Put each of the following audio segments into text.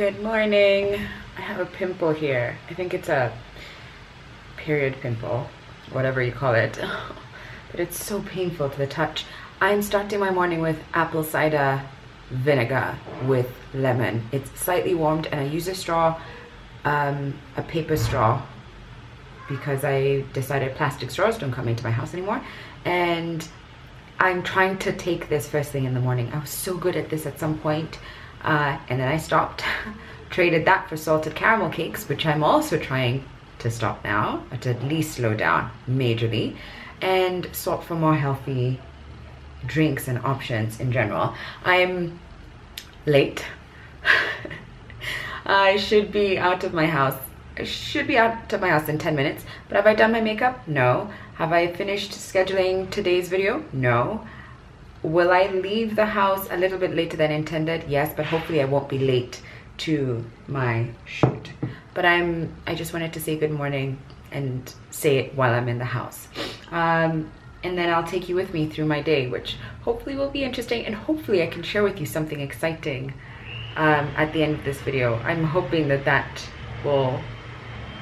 Good morning. I have a pimple here. I think it's a period pimple, whatever you call it. But it's so painful to the touch. I'm starting my morning with apple cider vinegar with lemon. It's slightly warmed and I use a straw, a paper straw, because I decided plastic straws don't come into my house anymore. And I'm trying to take this first thing in the morning. I was so good at this at some point. And then I stopped, traded that for salted caramel cakes, which I'm also trying to stop now, or to at least slow down majorly, and swap for more healthy drinks and options in general. I'm late. I should be out of my house. I should be out of my house in 10 minutes, but have I done my makeup? No. Have I finished scheduling today's video? No. Will I leave the house a little bit later than intended? Yes, but hopefully I won't be late to my shoot. But I just wanted to say good morning and say it while I'm in the house. And then I'll take you with me through my day, which hopefully will be interesting, and hopefully I can share with you something exciting at the end of this video. I'm hoping that that will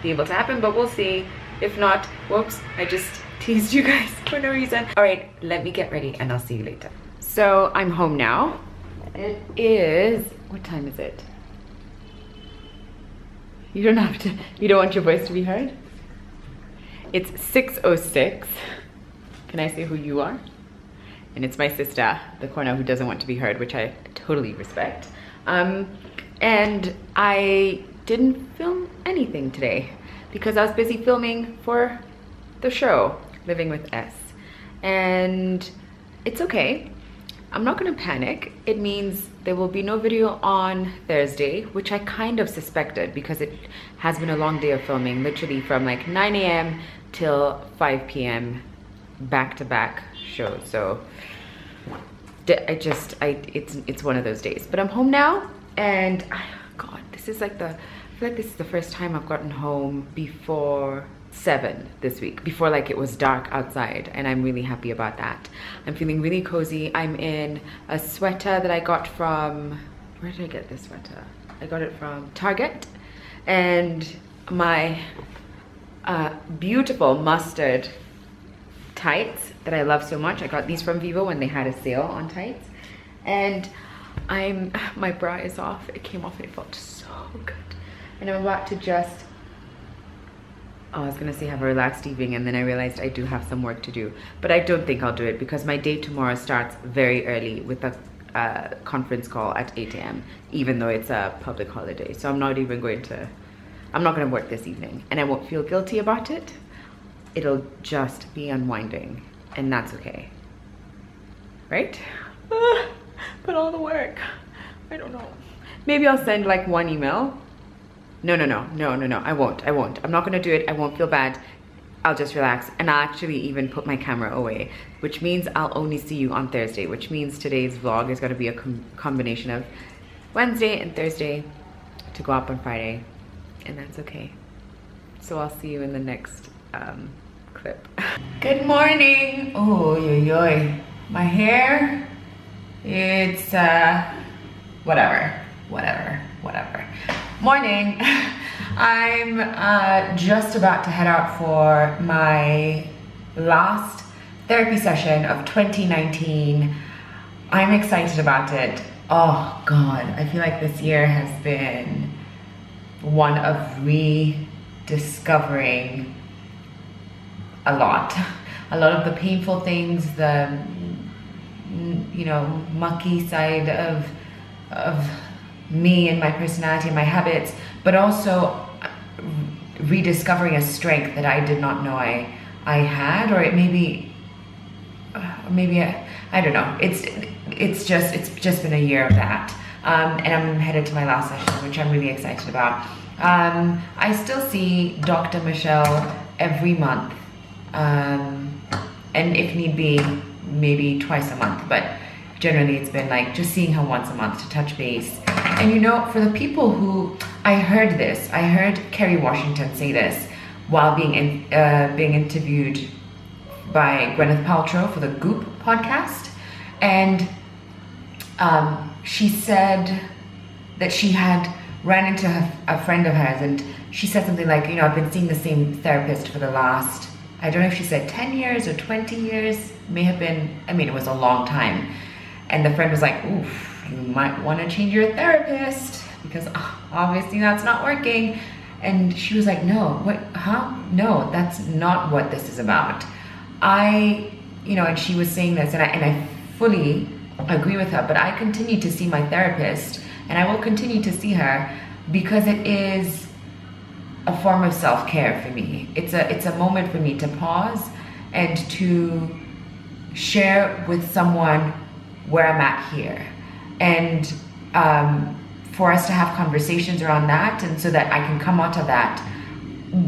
be able to happen, but we'll see. If not, whoops, I just teased you guys for no reason. All right, let me get ready and I'll see you later. So I'm home now. It is, what time is it? You don't have to, you don't want your voice to be heard? It's 6:06. Can I say who you are? And it's my sister, the corner, who doesn't want to be heard, which I totally respect. And I didn't film anything today because I was busy filming for the show, Living with S. And it's okay. I'm not gonna panic. It means there will be no video on Thursday, which I kind of suspected because it has been a long day of filming, literally from like 9 a.m. till 5 p.m. back-to-back shows. So it's one of those days. But I'm home now, and God, this is like I feel like this is the first time I've gotten home before 7 this week, before like it was dark outside, and I'm really happy about that. I'm feeling really cozy. I'm in a sweater that I got from, where did I get this sweater? I got it from Target, and my beautiful mustard tights that I love so much. I got these from Vivo when they had a sale on tights, and my bra is off. It came off and it felt so good. And I'm about to just, I was gonna say have a relaxed evening, and then I realized I do have some work to do, but I don't think I'll do it because my day tomorrow starts very early with a conference call at 8 a.m. even though it's a public holiday. So I'm not gonna work this evening, and I won't feel guilty about it. It'll just be unwinding, and that's okay, right? But all the work, I don't know. Maybe I'll send like one email. No, I won't. I'm not gonna do it. I won't feel bad. I'll just relax, and I'll actually even put my camera away, which means I'll only see you on Thursday, which means today's vlog is gonna be a combination of Wednesday and Thursday to go up on Friday, and that's okay. So I'll see you in the next clip. Good morning. Oh, yo. My hair, it's whatever. Morning. I'm just about to head out for my last therapy session of 2019. I'm excited about it. Oh God, I feel like this year has been one of rediscovering a lot of the painful things, the mucky side of me and my personality and my habits, but also rediscovering a strength that I did not know I had, or maybe I don't know. It's just been a year of that, and I'm headed to my last session, which I'm really excited about. I still see Dr. Michelle every month, and if need be, maybe twice a month, but generally it's been like just seeing her once a month to touch base. And for the people who, I heard Kerry Washington say this while being interviewed by Gwyneth Paltrow for the Goop podcast, and she said that she had ran into a friend of hers, and she said something like, you know, I've been seeing the same therapist for the last, I don't know if she said 10 years or 20 years, may have been, I mean, it was a long time. And the friend was like, oof, you might want to change your therapist because obviously that's not working. And she was like, no, what, huh? No, that's not what this is about. You know, and she was saying this, and I fully agree with her, but I continue to see my therapist, and I will continue to see her because it is a form of self-care for me. It's a moment for me to pause and to share with someone where I'm at here, and for us to have conversations around that, and so that I can come out of that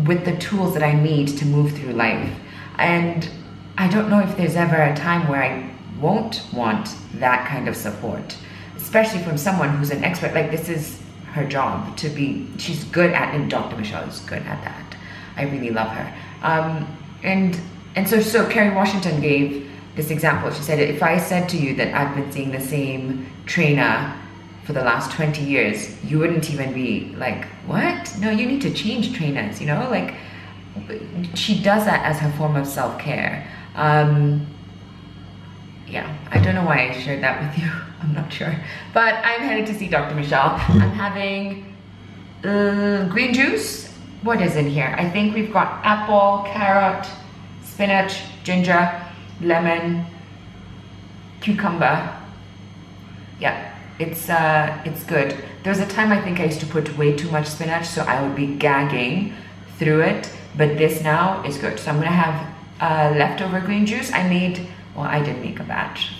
with the tools that I need to move through life. And I don't know if there's ever a time where I won't want that kind of support, especially from someone who's an expert. Like, this is her job to be, she's good at, and Dr. Michelle is good at that. I really love her. And so Kerry Washington gave this example. She said, if I said to you that I've been seeing the same trainer for the last 20 years, you wouldn't even be like, what? No, you need to change trainers, you know? Like, she does that as her form of self-care. Yeah, I don't know why I shared that with you. I'm not sure. But I'm headed to see Dr. Michelle. I'm having green juice. What is in here? I think we've got apple, carrot, spinach, ginger, lemon, cucumber. Yeah, it's good. There was a time I think I used to put way too much spinach, so I would be gagging through it. But this now is good. So I'm gonna have leftover green juice. Well, I did make a batch.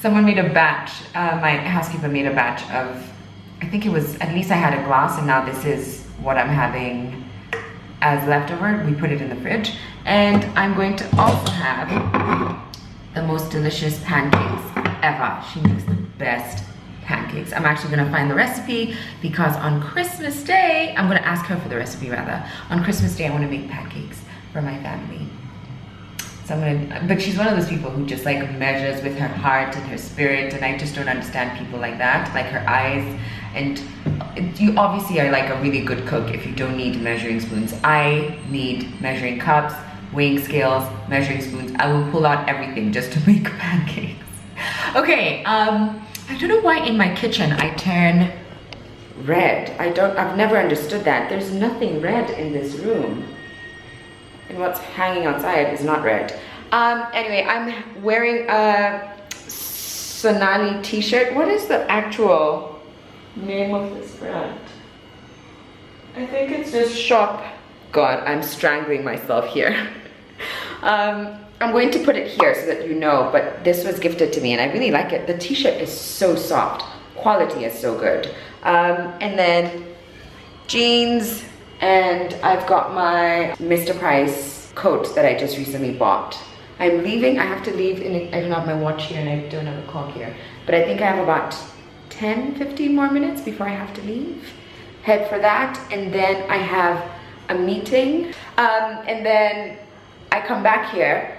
Someone made a batch, my housekeeper made a batch of, I think it was, at least I had a glass, and now this is what I'm having as leftover. We put it in the fridge. And I'm going to also have the most delicious pancakes ever. She makes the best pancakes. I'm actually gonna find the recipe because on Christmas Day, I'm gonna ask her for the recipe rather. On Christmas Day, I wanna make pancakes for my family. So but she's one of those people who just like measures with her heart and her spirit, and I just don't understand people like that, like her eyes. And you obviously are like a really good cook if you don't need measuring spoons. I need measuring cups, weighing scales, measuring spoons. I will pull out everything just to make pancakes. Okay, I don't know why in my kitchen I turn red. I've never understood that. There's nothing red in this room. And what's hanging outside is not red. Anyway, I'm wearing a Sonali t-shirt. What is the actual name of this brand? I think it's just Shop. God, I'm strangling myself here. I'm going to put it here so that you know, but this was gifted to me and I really like it. The t-shirt is so soft. Quality is so good. And then jeans, and I've got my Mr. Price coat that I just recently bought. I'm leaving, I have to leave I don't have my watch here and I don't have a clock here, but I think I have about 10-15 more minutes before I have to leave. Head for that, and then I have a meeting, and then I come back here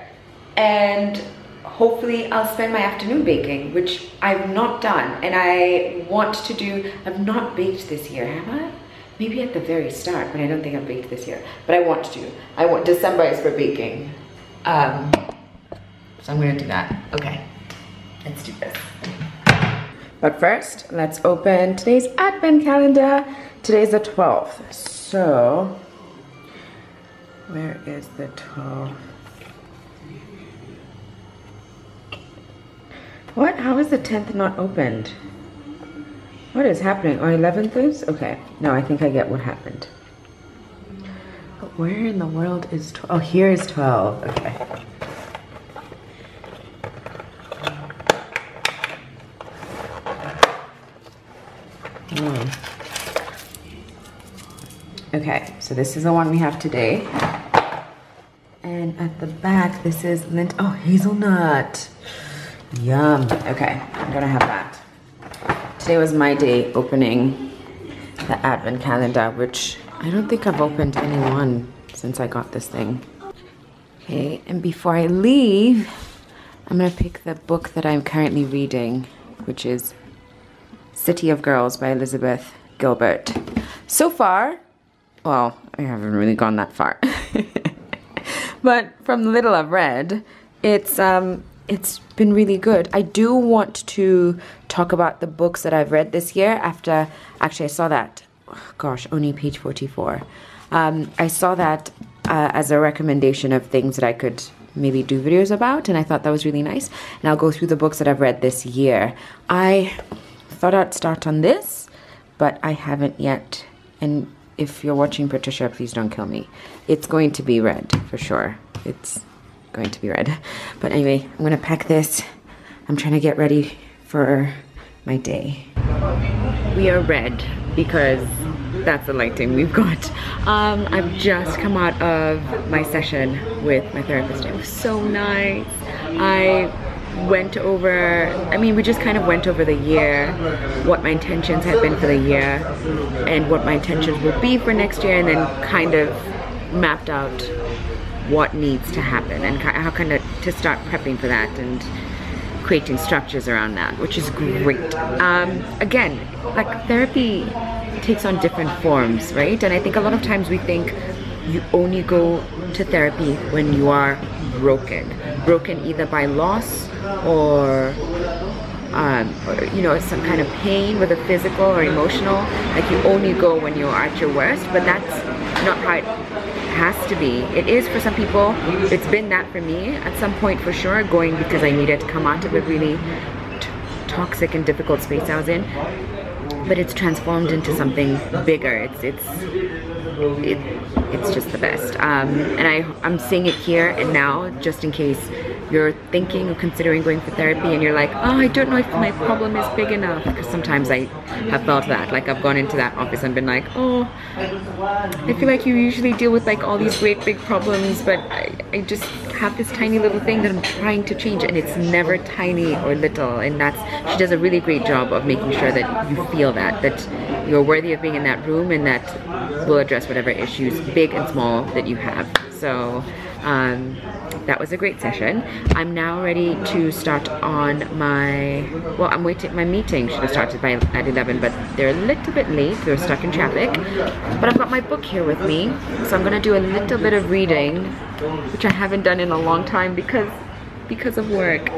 and hopefully I'll spend my afternoon baking, which I've not done and I want to do. I've not baked this year, have I? Maybe at the very start, but I don't think I've baked this year. But I want to. December is for baking. So I'm gonna do that. Okay, let's do this. But first, let's open today's advent calendar. Today's the 12th. So, where is the 12th? What? How is the 10th not opened? What is happening? Oh, 11th is? Okay. No, I think I get what happened. But where in the world is 12? Oh, here is 12. Okay. Okay, so this is the one we have today. And at the back, this is lint. Oh, hazelnut. Yum. Okay, I'm gonna have that. Today was my day opening the advent calendar, which I don't think I've opened any one since I got this thing. Okay, and before I leave, I'm gonna pick the book that I'm currently reading, which is City of Girls by Elizabeth Gilbert. So far, well, I haven't really gone that far. But from the little I've read, it's been really good. I do want to talk about the books that I've read this year after, actually I saw that, oh gosh, only page 44. I saw that as a recommendation of things that I could maybe do videos about, and I thought that was really nice. And I'll go through the books that I've read this year. I thought I'd start on this, but I haven't yet. And if you're watching Patricia, please don't kill me. It's going to be read for sure. It's going to be read. But anyway, I'm gonna pack this. I'm trying to get ready for my day. We are red because that's the lighting we've got. I've just come out of my session with my therapist. It was so nice. I went over, we just kind of went over the year, what my intentions had been for the year, and what my intentions will be for next year, and then kind of mapped out what needs to happen and how kind of to start prepping for that and creating structures around that, which is great. Again, like therapy takes on different forms, right? And I think a lot of times we think you only go to therapy when you are broken either by loss or you know, some kind of pain, whether physical or emotional. Like you only go when you're at your worst, but that's not how it has to be. It is for some people. It's been that for me at some point for sure, going because I needed to come out of a really toxic and difficult space I was in. But it's transformed into something bigger. It's just the best. And I'm saying it here and now, just in case you're thinking or considering going for therapy and you're like, oh, I don't know if my problem is big enough. Because sometimes I have felt that. Like I've gone into that office and been like, oh, I feel like you usually deal with like all these great big problems, but I just have this tiny little thing that I'm trying to change, and it's never tiny or little. And she does a really great job of making sure that you feel that you're worthy of being in that room, and that will address whatever issues, big and small, that you have. So that was a great session. I'm now ready to start on my meeting should have started at 11, but they're a little bit late. They're stuck in traffic. But I've got my book here with me, so I'm gonna do a little bit of reading, which I haven't done in a long time because of work.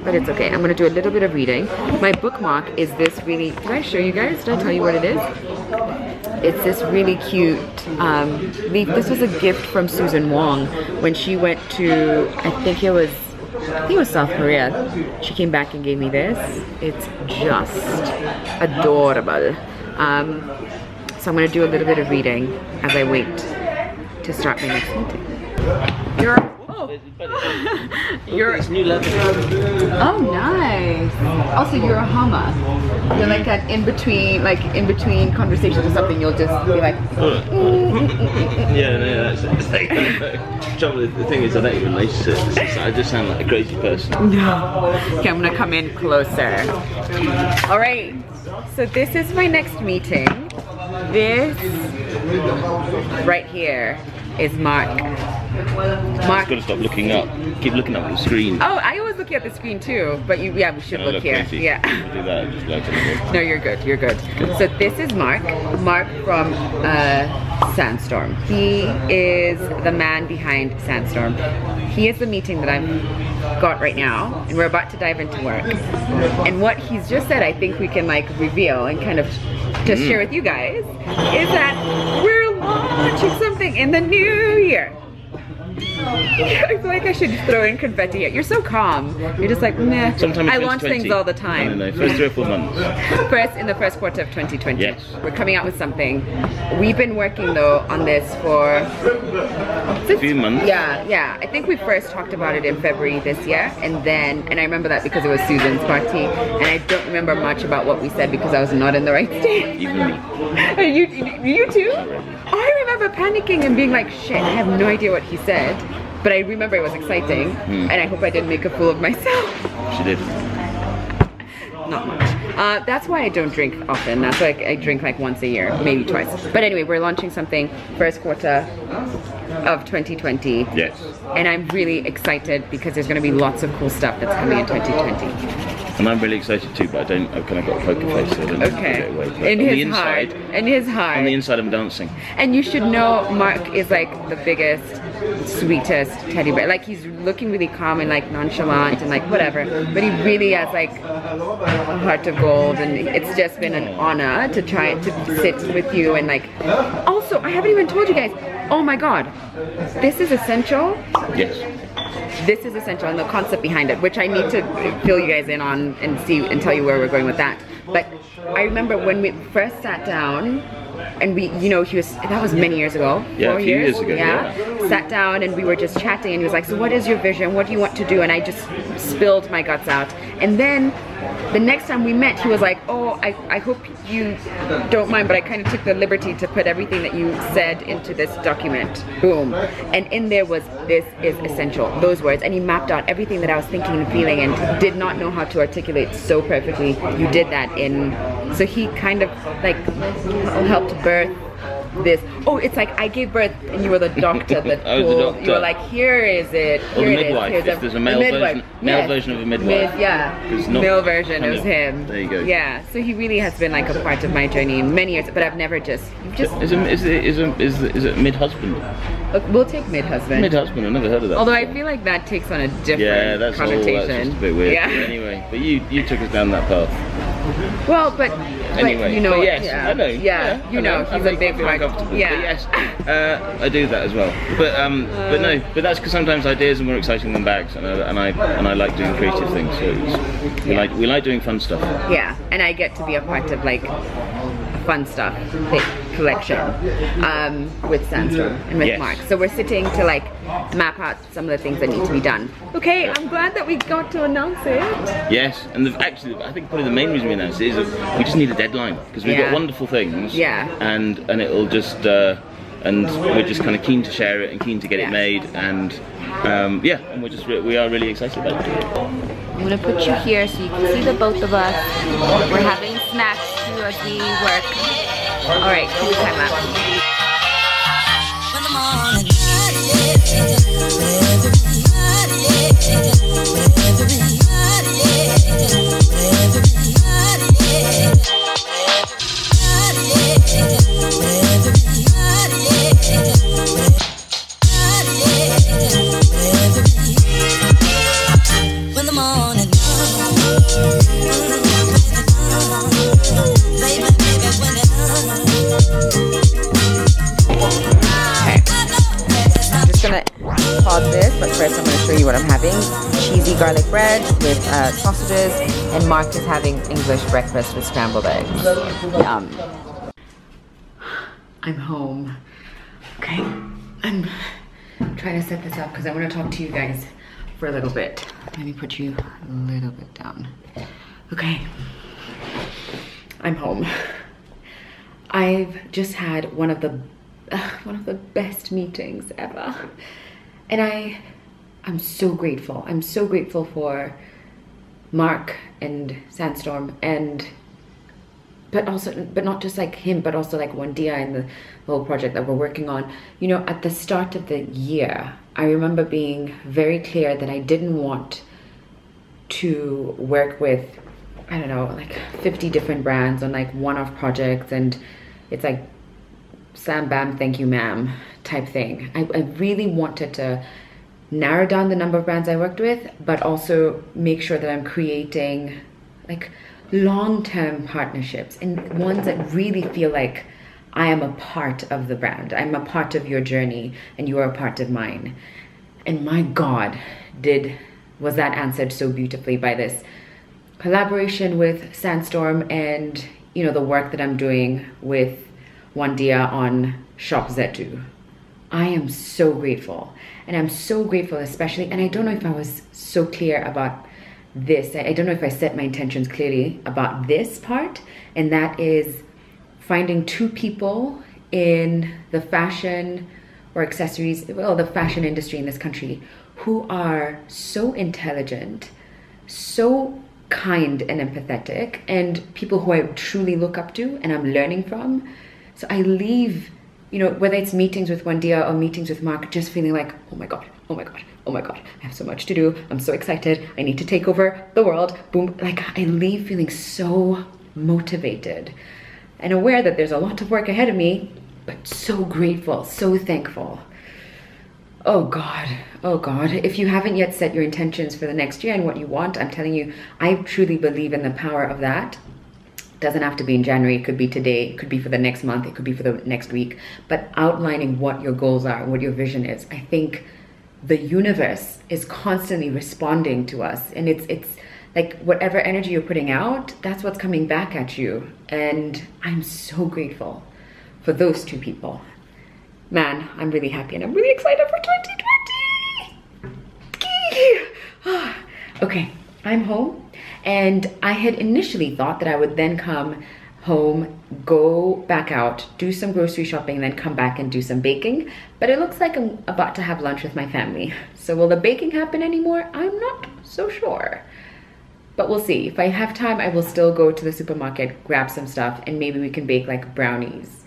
But it's okay. I'm gonna do a little bit of reading. My bookmark is this really, did I show you guys? Did I tell you what it is? It's this really cute leaf. This was a gift from Susan Wong when she went to, I think it was South Korea. She came back and gave me this. It's just adorable. So I'm gonna do a little bit of reading as I wait to start my next meeting. It's new level. Oh, nice. Also, you're a Hama. You're like an in between conversations or something. You'll just be like. Yeah, no, that's like, the thing is, I don't even relate to it. I just sound like a crazy person. No. Okay, I'm gonna come in closer. All right. So this is my next meeting. This right here is Mark. Mark's got to stop looking up. Keep looking up at the screen. Oh, I always look at the screen too, but yeah, we should look here. Crazy. Yeah. Do that, just like no, you're good. You're good. So this is Mark. Mark from Sandstorm. He is the man behind Sandstorm. He is the meeting that I've got right now, and we're about to dive into work. And what he's just said, I think we can like reveal and kind of just share with you guys, is that we're launching something in the new year. I feel like I should throw in confetti. You're so calm. You're just like, meh. Sometime I launch things all the time. No, first 3 or 4 months. In the first quarter of 2020. Yes. We're coming out with something. We've been working though on this for a few months. Yeah. I think we first talked about it in February this year, and I remember that because it was Susan's party, and I don't remember much about what we said because I was not in the right state. Even me. You too? I remember panicking and being like, shit, I have no idea what he said. But I remember it was exciting, and I hope I didn't make a fool of myself. She did. Not much. That's why I don't drink often. That's why I drink like once a year, maybe twice. But anyway, we're launching something first quarter of 2020. Yes. And I'm really excited because there's going to be lots of cool stuff that's coming in 2020. And I'm really excited too, but I've kind of got a poker face, so I don't know how to get away. But in his heart. In his heart. On the inside, I'm dancing. And you should know, Mark is like the biggest, sweetest teddy bear. Like, he's looking really calm and like nonchalant and like whatever, but he really has like a heart of gold, and it's just been an honor to try to sit with you. And like, also, I haven't even told you guys, oh my god, this is essential. Yes. This is essential, and the concept behind it, which I need to fill you guys in on and see and tell you where we're going with that. But I remember when we first sat down, and we, you know, that was many years ago. Yeah, a few years ago. Yeah. Sat down and we were just chatting, and he was like, so what is your vision? What do you want to do? And I just spilled my guts out. And then the next time we met, he was like, oh, I hope you don't mind, but I kind of took the liberty to put everything that you said into this document. Boom. And in there was, this is essential, those words. And he mapped out everything that I was thinking and feeling and did not know how to articulate so perfectly. You did that in, so he kind of like helped birth this. Oh, it's like I gave birth and you were the doctor that I was the doctor. You were like, here is it. Or here the midwife. It is. If there's a male version of a midwife. Male version, it was him. There you go. Yeah, so he really has been like a part of my journey in many years, but I've never just. Is it mid-husband? We'll take mid-husband. Mid-husband, I've never heard of that. Although I feel like that takes on a different connotation. That's just a bit weird. Yeah. Anyway, but you took us down that path. Well, but anyway, you know, but yes, yeah, I know. Yeah, you know, he's a big part. Yeah, but yes, I do that as well. But no, but that's because sometimes ideas are more exciting than bags, and I like doing creative things. So we like doing fun stuff. Yeah, and I get to be a part of like fun stuff collection with Sandstorm and with Mark. So we're sitting to like map out some of the things that need to be done. Okay, I'm glad that we got to announce it. Yes, and actually I think probably the main reason we announced it is that we just need a deadline, because we've got wonderful things. Yeah. And it'll just and we're just kind of keen to share it and keen to get it made, and and we are really excited about it. I'm gonna put you here so you can see the both of us. We're having snacks as we work. All right, cue the time lapse. This, but first I'm going to show you what I'm having. Cheesy garlic bread with sausages, and Mark is having English breakfast with scrambled eggs. Yum. I'm home. Okay, I'm trying to set this up because I want to talk to you guys for a little bit. Let me put you a little bit down. Okay, I'm home. I've just had one of the best meetings ever. And I'm so grateful. I'm so grateful for Mark and Sandstorm, but not just like him, but also like Wandia and the whole project that we're working on. You know, at the start of the year, I remember being very clear that I didn't want to work with, I don't know, like 50 different brands on like one-off projects, and it's like slam bam thank you ma'am type thing. I really wanted to narrow down the number of brands I worked with, but also make sure that I'm creating like long-term partnerships and ones that really feel like I am a part of the brand. I'm a part of your journey and you are a part of mine. And my God, was that answered so beautifully by this collaboration with Sandstorm, and you know, the work that I'm doing with Wandia on Shop Zetu. I am so grateful, and I'm so grateful especially, and I don't know if I was so clear about this. I don't know if I set my intentions clearly about this part, and that is finding two people in the fashion or accessories, well, the fashion industry in this country, who are so intelligent, so kind and empathetic, and people who I truly look up to and I'm learning from. So I leave, you know, whether it's meetings with Wandia or meetings with Mark, just feeling like, oh my God, oh my God, oh my God, I have so much to do. I'm so excited. I need to take over the world. Boom. Like I leave feeling so motivated and aware that there's a lot of work ahead of me, but so grateful, so thankful. Oh God, oh God. If you haven't yet set your intentions for the next year and what you want, I'm telling you, I truly believe in the power of that. Doesn't have to be in January, it could be today, it could be for the next month, it could be for the next week, but outlining what your goals are, what your vision is. I think the universe is constantly responding to us, and it's like whatever energy you're putting out, that's what's coming back at you. And I'm so grateful for those two people. Man, I'm really happy and I'm really excited for 2020. Okay, I'm home. And I had initially thought that I would then come home, go back out, do some grocery shopping, then come back and do some baking. But it looks like I'm about to have lunch with my family. So will the baking happen anymore? I'm not so sure. But we'll see. If I have time, I will still go to the supermarket, grab some stuff, and maybe we can bake like brownies,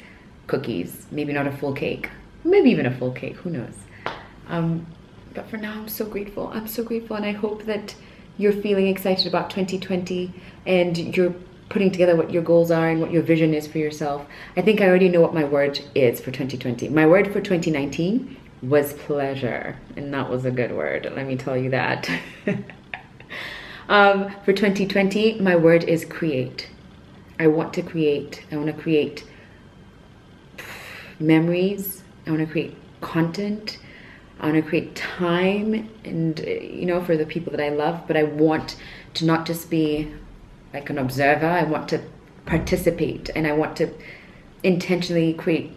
cookies, maybe not a full cake, maybe even a full cake, who knows. But for now, I'm so grateful. I'm so grateful, and I hope that you're feeling excited about 2020 and you're putting together what your goals are and what your vision is for yourself. I think I already know what my word is for 2020. My word for 2019 was pleasure, and that was a good word, let me tell you that. For 2020, my word is create. I want to create. I want to create memories. I want to create content. I want to create time and, you know, for the people that I love, but I want to not just be like an observer. I want to participate, and I want to intentionally create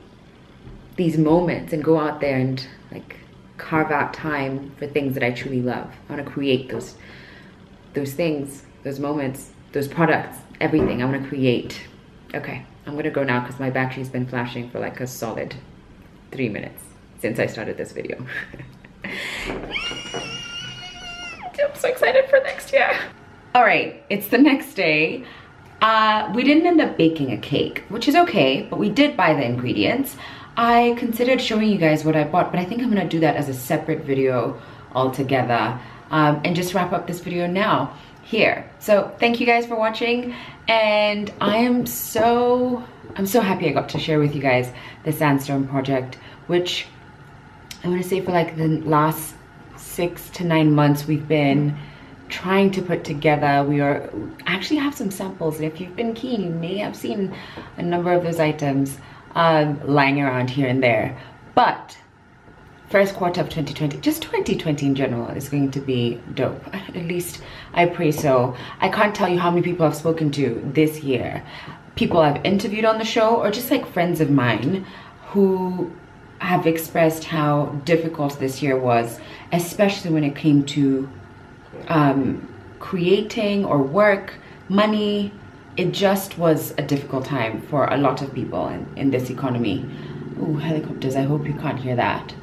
these moments and go out there and like carve out time for things that I truly love. I want to create those things, those moments, those products, everything I want to create. Okay, I'm gonna go now because my battery's been flashing for like a solid 3 minutes since I started this video. I'm so excited for next year. All right, it's the next day. We didn't end up baking a cake, which is okay, but we did buy the ingredients. I considered showing you guys what I bought, but I think I'm gonna do that as a separate video altogether, and just wrap up this video now here. So thank you guys for watching, and I'm so happy I got to share with you guys the Sandstorm project, which I want to say for like the last 6 to 9 months we've been trying to put together. We actually have some samples, and if you've been keen, you may have seen a number of those items lying around here and there. But first quarter of 2020, just 2020 in general, is going to be dope. At least I pray so. I can't tell you how many people I've spoken to this year. People I've interviewed on the show, or just like friends of mine who have expressed how difficult this year was, especially when it came to creating or work, money. It just was a difficult time for a lot of people in this economy. Ooh, helicopters, I hope you can't hear that.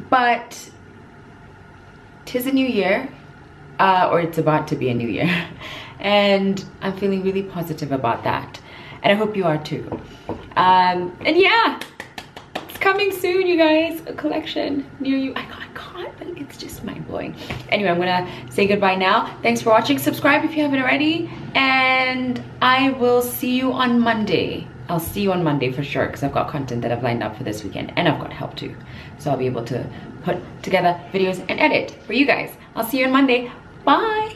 But 'tis a new year, or it's about to be a new year, and I'm feeling really positive about that, and I hope you are too. And yeah, it's coming soon, you guys. A collection near you. I can't, like, it's just mind-blowing. Anyway, I'm gonna say goodbye now. Thanks for watching. Subscribe if you haven't already, and I will see you on Monday. I'll see you on Monday for sure, because I've got content that I've lined up for this weekend, and I've got help too, so I'll be able to put together videos and edit for you guys. I'll see you on Monday. Bye.